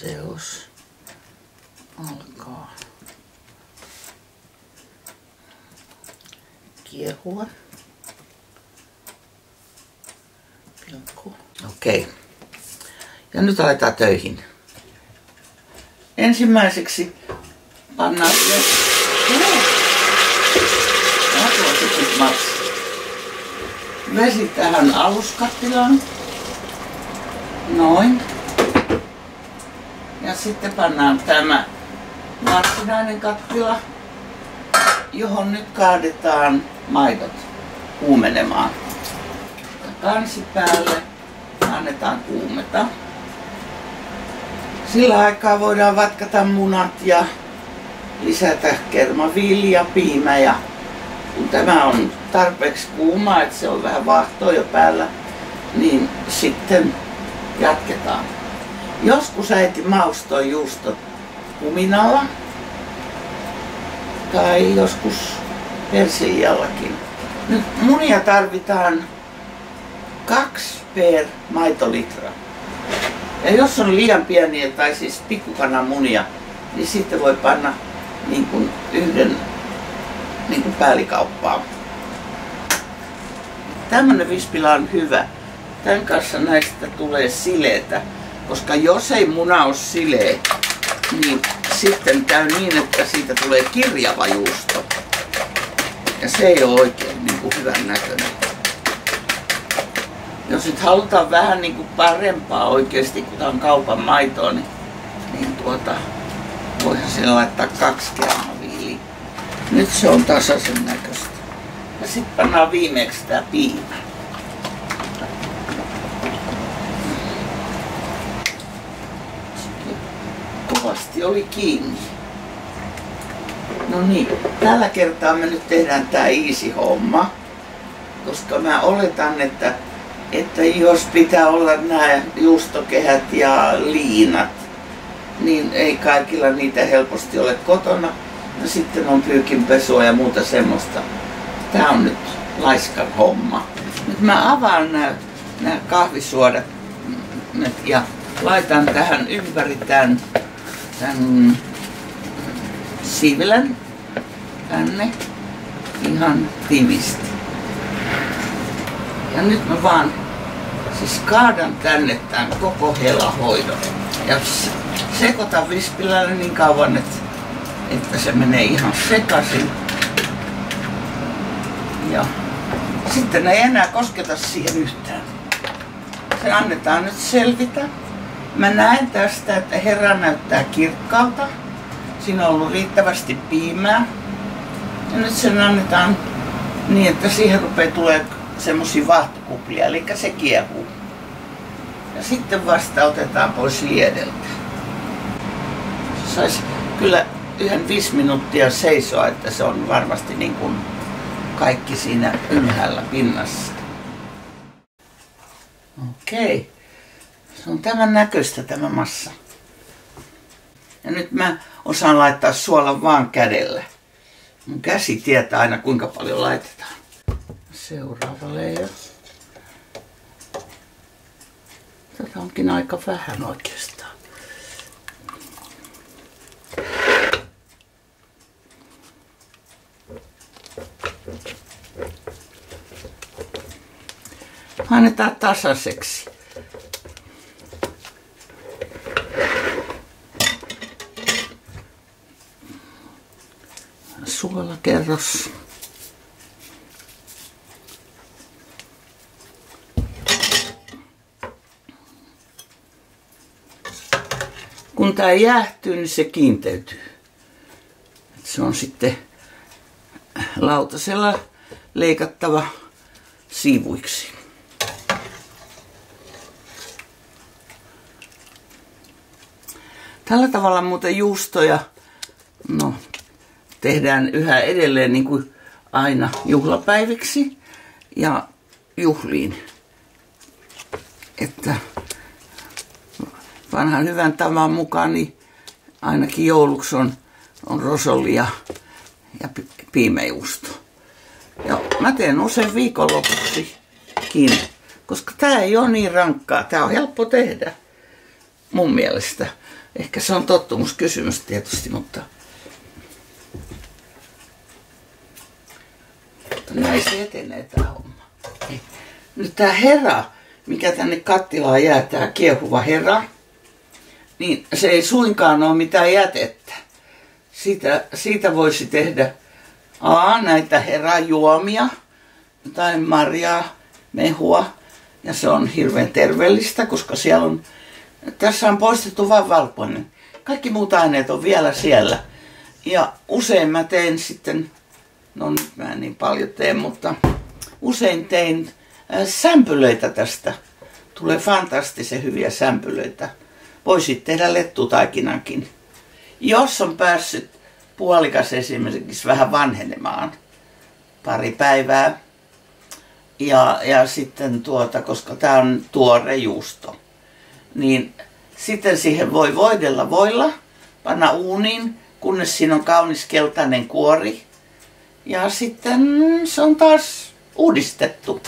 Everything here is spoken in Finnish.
seos alkaa kiehua. Pilkku. Okei. Ja nyt aletaan töihin. Ensimmäiseksi pannaan vesi tähän aluskattilaan. Noin. Ja sitten pannaan tämä varsinainen kattila, johon nyt kaadetaan maidot kuumenemaan. Kansi päälle, annetaan kuumeta. Sillä aikaa voidaan vatkata munat ja lisätä kermaviili ja piimä. Ja kun tämä on tarpeeksi kuuma, että se on vähän vaahtoa jo päällä, niin sitten jatketaan. Joskus äiti maustoi juustot kuminalla tai joskus persiljallakin. Nyt munia tarvitaan 2 per maitolitra. Ja jos on liian pieniä tai siis pikkukanan munia, niin sitten voi panna niin kuin yhden niin kuin päällikauppaan. Tämmönen vispila on hyvä. Tämän kanssa näistä tulee sileitä, koska jos ei muna ole sileä, niin sitten käy niin, että siitä tulee kirjava juusto. Ja se ei ole oikein niin kuin hyvän näköinen. Jos nyt halutaan vähän niin kuin parempaa oikeasti, kun tämä on kaupan maitoa, niin voihan siellä laittaa 2 kermaviiliä. Nyt se on tasaisen näköistä. Ja sitten pannaan viimeksi tämä piimä. Kovasti oli kiinni. No niin, tällä kertaa me nyt tehdään tää easy homma, koska mä oletan, että jos pitää olla nämä juustokehät ja liinat, niin ei kaikilla niitä helposti ole kotona. No sitten on pyykinpesua ja muuta semmoista. Tää on nyt laiskan homma. Nyt mä avaan nämä kahvisuodat ja laitan tähän ympäri tämän siivilän tänne ihan tiivisti. Ja nyt mä vaan siis kaadan tänne tämän koko helahoidon. Ja sekoitan vispilällä niin kauan, että se menee ihan sekaisin. Ja sitten ei enää kosketa siihen yhtään. Se annetaan nyt selvitä. Mä näen tästä, että herra näyttää kirkkaalta. Siinä on ollut riittävästi piimää. Ja nyt sen annetaan niin, että siihen rupeaa tulee semmosia vaahtokuplia, eli se kiehuu. Ja sitten vasta otetaan pois liedeltä. Saisi kyllä 1-5 minuuttia seisoa, että se on varmasti niin kuin kaikki siinä ylhäällä pinnassa. Okei. Se on tämän näköistä tämä massa. Ja nyt mä osaan laittaa suolan vaan kädellä. Mun käsi tietää aina kuinka paljon laitetaan. Seuraava leija. Tätä onkin aika vähän oikeastaan. Annetaan tasaiseksi. Suolakerros. Kun tää jäähtyy, niin se kiinteytyy. Se on sitten lautasella leikattava siivuiksi. Tällä tavalla muuten juustoja tehdään yhä edelleen niin kuin aina juhlapäiviksi ja juhliin. Että vanhan hyvän tavan mukaan niin ainakin jouluksi on rosolli ja piimäjuusto. Ja mä teen usein viikonlopuksikin, koska tää ei ole niin rankkaa. Tää on helppo tehdä. mun mielestä. Ehkä se on tottumuskysymys tietysti, mutta näin se etenee tää homma. Nyt tää hera, mikä tänne kattilaan jää, tää kiehuva hera, niin se ei suinkaan ole mitään jätettä. Siitä voisi tehdä näitä herajuomia, tai marjaa, mehua, ja se on hirveän terveellistä, koska siellä on, tässä on poistettu vain valkoinen. Kaikki muut aineet on vielä siellä. Ja usein mä teen sitten, no nyt mä en niin paljon tee, mutta usein tein sämpylöitä tästä. Tulee fantastisen hyviä sämpylöitä. Voisit tehdä lettutaikinankin. Jos on päässyt puolikas esimerkiksi vähän vanhenemaan, pari päivää, ja sitten koska tää on tuore juusto, niin sitten siihen voi voidella voilla, panna uuniin, kunnes siinä on kaunis keltainen kuori. Ja sitten se on taas uudistettu.